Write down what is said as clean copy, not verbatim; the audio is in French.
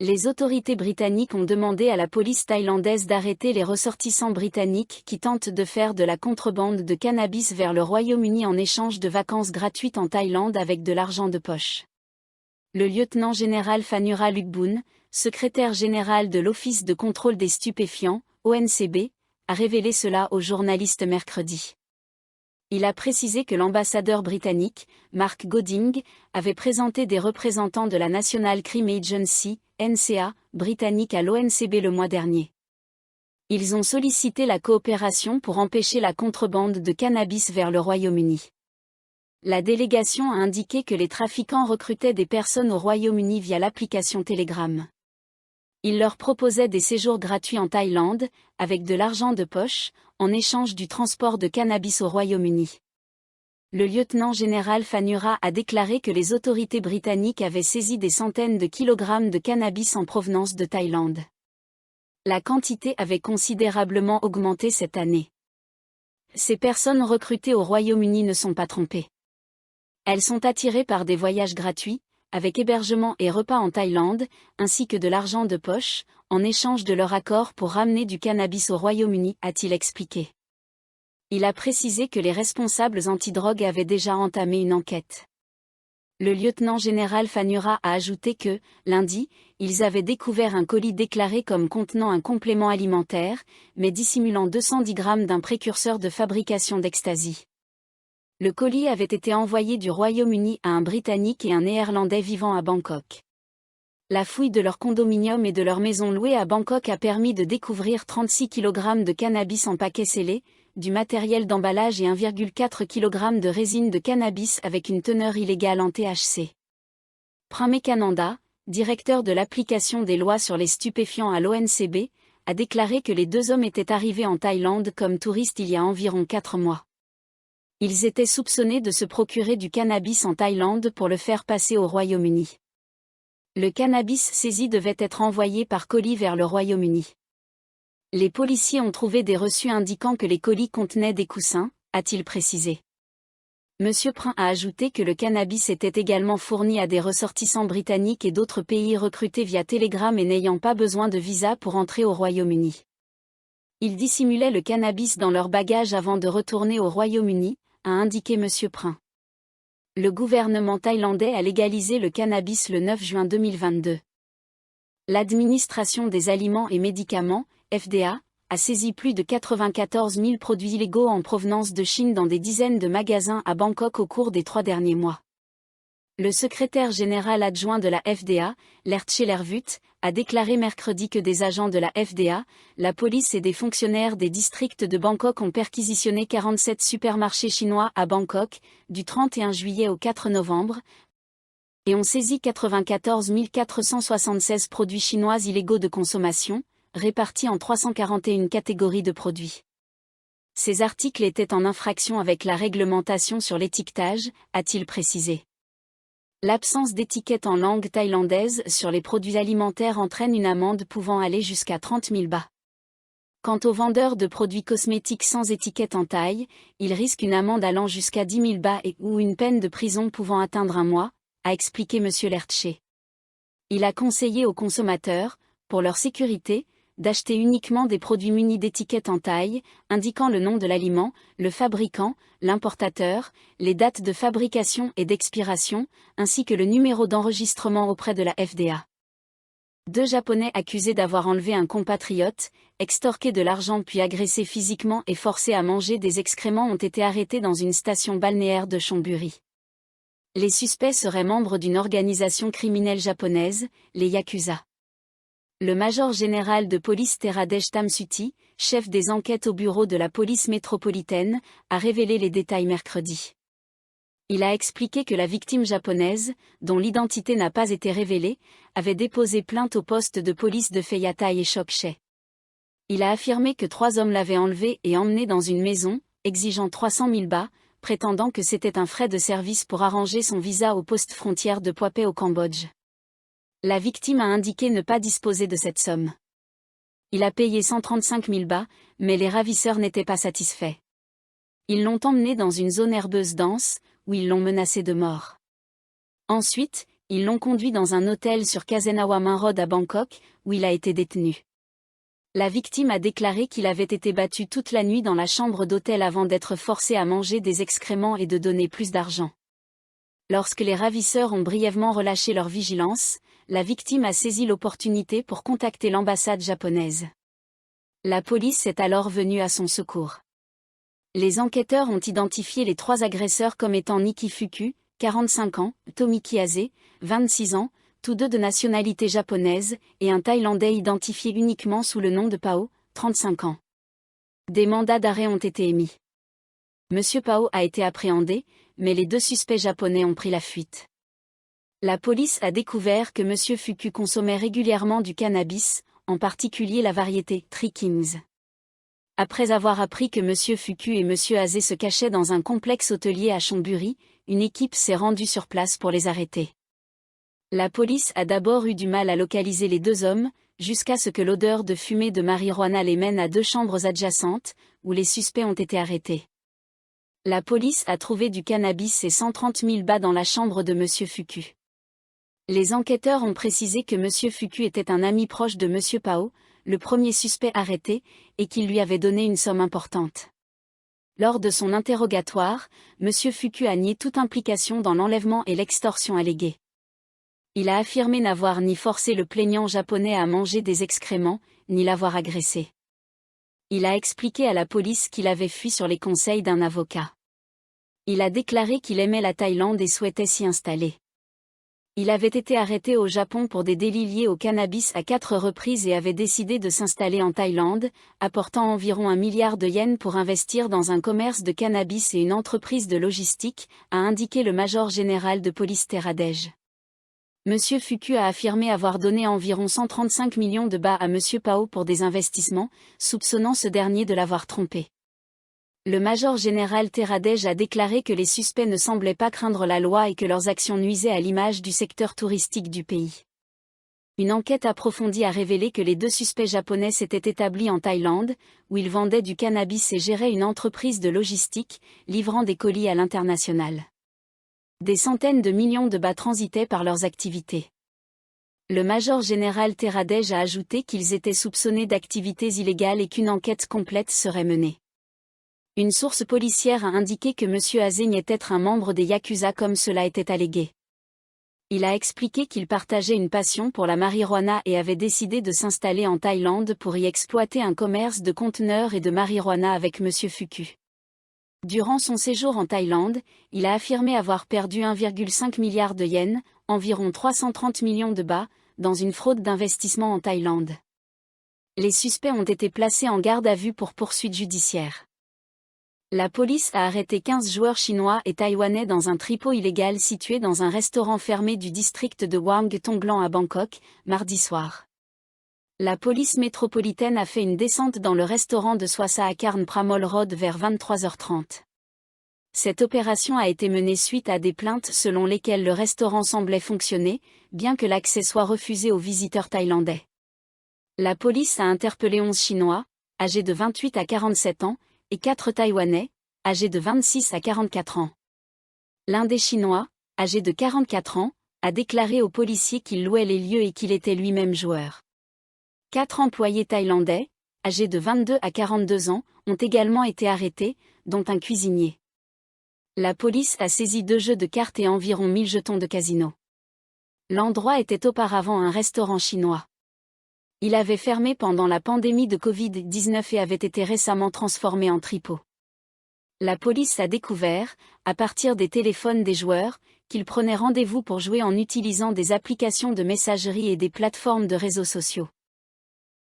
Les autorités britanniques ont demandé à la police thaïlandaise d'arrêter les ressortissants britanniques qui tentent de faire de la contrebande de cannabis vers le Royaume-Uni en échange de vacances gratuites en Thaïlande avec de l'argent de poche. Le lieutenant-général Phanura Lukboon, secrétaire général de l'Office de contrôle des stupéfiants, ONCB, a révélé cela aux journalistes mercredi. Il a précisé que l'ambassadeur britannique, Mark Godding, avait présenté des représentants de la National Crime Agency, NCA, britannique à l'ONCB le mois dernier. Ils ont sollicité la coopération pour empêcher la contrebande de cannabis vers le Royaume-Uni. La délégation a indiqué que les trafiquants recrutaient des personnes au Royaume-Uni via l'application Telegram. Ils leur proposaient des séjours gratuits en Thaïlande, avec de l'argent de poche, en échange du transport de cannabis au Royaume-Uni. Le lieutenant-général Phanura a déclaré que les autorités britanniques avaient saisi des centaines de kilogrammes de cannabis en provenance de Thaïlande. La quantité avait considérablement augmenté cette année. Ces personnes recrutées au Royaume-Uni ne sont pas trompées. Elles sont attirées par des voyages gratuits, avec hébergement et repas en Thaïlande, ainsi que de l'argent de poche, en échange de leur accord pour ramener du cannabis au Royaume-Uni, a-t-il expliqué. Il a précisé que les responsables antidrogue avaient déjà entamé une enquête. Le lieutenant-général Phanura a ajouté que, lundi, ils avaient découvert un colis déclaré comme contenant un complément alimentaire, mais dissimulant 210 grammes d'un précurseur de fabrication d'ecstasy. Le colis avait été envoyé du Royaume-Uni à un Britannique et un Néerlandais vivant à Bangkok. La fouille de leur condominium et de leur maison louée à Bangkok a permis de découvrir 36 kg de cannabis en paquets scellés, du matériel d'emballage et 1,4 kg de résine de cannabis avec une teneur illégale en THC. Pramekananda, directeur de l'application des lois sur les stupéfiants à l'ONCB, a déclaré que les deux hommes étaient arrivés en Thaïlande comme touristes il y a environ 4 mois. Ils étaient soupçonnés de se procurer du cannabis en Thaïlande pour le faire passer au Royaume-Uni. Le cannabis saisi devait être envoyé par colis vers le Royaume-Uni. Les policiers ont trouvé des reçus indiquant que les colis contenaient des coussins, a-t-il précisé. Monsieur Prin a ajouté que le cannabis était également fourni à des ressortissants britanniques et d'autres pays recrutés via Telegram et n'ayant pas besoin de visa pour entrer au Royaume-Uni. Ils dissimulaient le cannabis dans leur bagage avant de retourner au Royaume-Uni, a indiqué Monsieur Prin. Le gouvernement thaïlandais a légalisé le cannabis le 9 juin 2022. L'administration des aliments et médicaments, FDA, a saisi plus de 94 000 produits illégaux en provenance de Chine dans des dizaines de magasins à Bangkok au cours des 3 derniers mois. Le secrétaire général adjoint de la FDA, Lertche Lervut, a déclaré mercredi que des agents de la FDA, la police et des fonctionnaires des districts de Bangkok ont perquisitionné 47 supermarchés chinois à Bangkok, du 31 juillet au 4 novembre, et ont saisi 94 476 produits chinois illégaux de consommation, répartis en 341 catégories de produits. Ces articles étaient en infraction avec la réglementation sur l'étiquetage, a-t-il précisé. L'absence d'étiquette en langue thaïlandaise sur les produits alimentaires entraîne une amende pouvant aller jusqu'à 30 000 bahts. Quant aux vendeurs de produits cosmétiques sans étiquette en Thaï, ils risquent une amende allant jusqu'à 10 000 bahts ou une peine de prison pouvant atteindre 1 mois, a expliqué M. Lertche. Il a conseillé aux consommateurs, pour leur sécurité, d'acheter uniquement des produits munis d'étiquettes en Thaï, indiquant le nom de l'aliment, le fabricant, l'importateur, les dates de fabrication et d'expiration, ainsi que le numéro d'enregistrement auprès de la FDA. 2 Japonais accusés d'avoir enlevé un compatriote, extorqué de l'argent puis agressé physiquement et forcé à manger des excréments ont été arrêtés dans une station balnéaire de Chonburi. Les suspects seraient membres d'une organisation criminelle japonaise, les Yakuza. Le major général de police Teradej Tamsuti, chef des enquêtes au bureau de la police métropolitaine, a révélé les détails mercredi. Il a expliqué que la victime japonaise, dont l'identité n'a pas été révélée, avait déposé plainte au poste de police de Phayatay et Chokche. Il a affirmé que 3 hommes l'avaient enlevé et emmené dans une maison, exigeant 300 000 bahts, prétendant que c'était un frais de service pour arranger son visa au poste frontière de Phop au Cambodge. La victime a indiqué ne pas disposer de cette somme. Il a payé 135 000 bahts, mais les ravisseurs n'étaient pas satisfaits. Ils l'ont emmené dans une zone herbeuse dense, où ils l'ont menacé de mort. Ensuite, Ils l'ont conduit dans un hôtel sur Kazenawa Main Road à Bangkok, où il a été détenu. La victime a déclaré qu'il avait été battu toute la nuit dans la chambre d'hôtel avant d'être forcé à manger des excréments et de donner plus d'argent. Lorsque les ravisseurs ont brièvement relâché leur vigilance, la victime a saisi l'opportunité pour contacter l'ambassade japonaise. La police est alors venue à son secours. Les enquêteurs ont identifié les 3 agresseurs comme étant Niki Fuku, 45 ans, Tomi Kiase, 26 ans, tous 2 de nationalité japonaise, et un Thaïlandais identifié uniquement sous le nom de Pao, 35 ans. Des mandats d'arrêt ont été émis. Monsieur Pao a été appréhendé, mais les 2 suspects japonais ont pris la fuite. La police a découvert que Monsieur Fuku consommait régulièrement du cannabis, en particulier la variété Three Kings. Après avoir appris que Monsieur Fuku et Monsieur Ase se cachaient dans un complexe hôtelier à Chonburi, une équipe s'est rendue sur place pour les arrêter. La police a d'abord eu du mal à localiser les 2 hommes, jusqu'à ce que l'odeur de fumée de marijuana les mène à 2 chambres adjacentes, où les suspects ont été arrêtés. La police a trouvé du cannabis et 130 000 bahts dans la chambre de Monsieur Fuku. Les enquêteurs ont précisé que Monsieur Fuku était un ami proche de Monsieur Pao, le premier suspect arrêté, et qu'il lui avait donné une somme importante. Lors de son interrogatoire, Monsieur Fuku a nié toute implication dans l'enlèvement et l'extorsion alléguées. Il a affirmé n'avoir ni forcé le plaignant japonais à manger des excréments, ni l'avoir agressé. Il a expliqué à la police qu'il avait fui sur les conseils d'un avocat. Il a déclaré qu'il aimait la Thaïlande et souhaitait s'y installer. Il avait été arrêté au Japon pour des délits liés au cannabis à 4 reprises et avait décidé de s'installer en Thaïlande, apportant environ 1 milliard de yens pour investir dans un commerce de cannabis et une entreprise de logistique, a indiqué le major général de police Teradej. Monsieur Fuku a affirmé avoir donné environ 135 millions de bahts à Monsieur Pao pour des investissements, soupçonnant ce dernier de l'avoir trompé. Le major général Teradej a déclaré que les suspects ne semblaient pas craindre la loi et que leurs actions nuisaient à l'image du secteur touristique du pays. Une enquête approfondie a révélé que les 2 suspects japonais s'étaient établis en Thaïlande, où ils vendaient du cannabis et géraient une entreprise de logistique, livrant des colis à l'international. Des centaines de millions de bahts transitaient par leurs activités. Le major général Teradej a ajouté qu'ils étaient soupçonnés d'activités illégales et qu'une enquête complète serait menée. Une source policière a indiqué que Monsieur Ase niait être un membre des Yakuza comme cela était allégué. Il a expliqué qu'il partageait une passion pour la marijuana et avait décidé de s'installer en Thaïlande pour y exploiter un commerce de conteneurs et de marijuana avec Monsieur Fuku. Durant son séjour en Thaïlande, il a affirmé avoir perdu 1,5 milliard de yens, environ 330 millions de bahts, dans une fraude d'investissement en Thaïlande. Les suspects ont été placés en garde à vue pour poursuite judiciaire. La police a arrêté 15 joueurs chinois et taïwanais dans un tripot illégal situé dans un restaurant fermé du district de Wang Tonglang à Bangkok, mardi soir. La police métropolitaine a fait une descente dans le restaurant de Swassa à Karn Pramol Road vers 23h30. Cette opération a été menée suite à des plaintes selon lesquelles le restaurant semblait fonctionner, bien que l'accès soit refusé aux visiteurs thaïlandais. La police a interpellé 11 Chinois, âgés de 28 à 47 ans, et 4 Taïwanais, âgés de 26 à 44 ans. L'un des Chinois, âgé de 44 ans, a déclaré aux policiers qu'il louait les lieux et qu'il était lui-même joueur. 4 employés thaïlandais, âgés de 22 à 42 ans, ont également été arrêtés, dont un cuisinier. La police a saisi 2 jeux de cartes et environ 1000 jetons de casino. L'endroit était auparavant un restaurant chinois. Il avait fermé pendant la pandémie de Covid-19 et avait été récemment transformé en tripot. La police a découvert, à partir des téléphones des joueurs, qu'ils prenaient rendez-vous pour jouer en utilisant des applications de messagerie et des plateformes de réseaux sociaux.